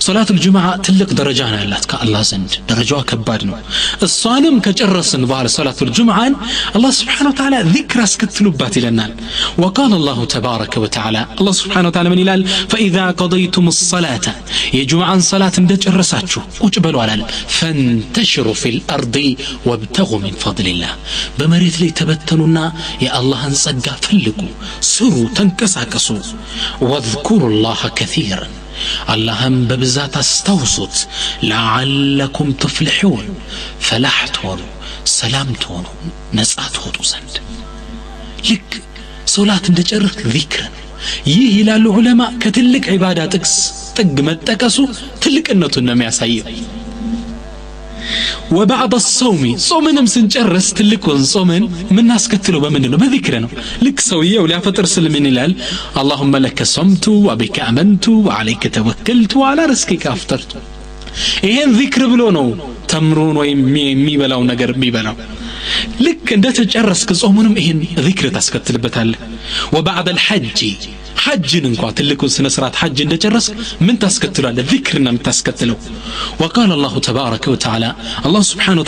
صلاة الجمعة تلك درجة نالات كالله زند درجة كبار نو الصانم كجرسن بار صلاة الجمعة الله سبحانه وتعالى ذكر اسكتلوبات لنا وقال الله تبارك وتعالى الله سبحانه وتعالى من إلال فإذا قضيتم الصلاة يا جمعة صلاة ندج الرساتشو وجبلوا على فانتشروا في الأرض وابتغوا من فضل الله بمريت لي تبتلونا يا الله انصقا فلقوا سروا تنكساكسوا واذكروا الله كثيرا اللهم ببزات استوصت لعلكم تفلحون فلحتون سلامتون نسعتون زند لك صلاة اندجرك ذكرا ይህ ይላሉ ዑለማ ከትልቅ ዒባዳ ጥቅስ ጥግ መጠቀሱ ትልቅነቱን ነው የሚያሳየው وبعد الصوم صومንም ስንጨርስ ትልቁን ጾምን ምን አስከትለው በምንድነው በዚክር ነው ልክ ሰውየው ሊያፈጥር ስለምን ይላል اللهم لك صمت وبك امنت وعليك توكلت وعلى رزقك افطرت ይሄን ዚክር ብሎ ነው ተምሩን ወይ የሚበላው ነገር የሚበላው ልክ እንደተጨረስክ ጾሙንም ይሄን ዚክር ታስከትልበታለህ وبعد الحج حجን እንኳን ትልቁን ስነ ስርዓት ሐጅ እንደጨረስክ ምን ታስከትላለህ ዚክርና ምን ታስከትለው وقال الله تبارك وتعالى الله سبحانه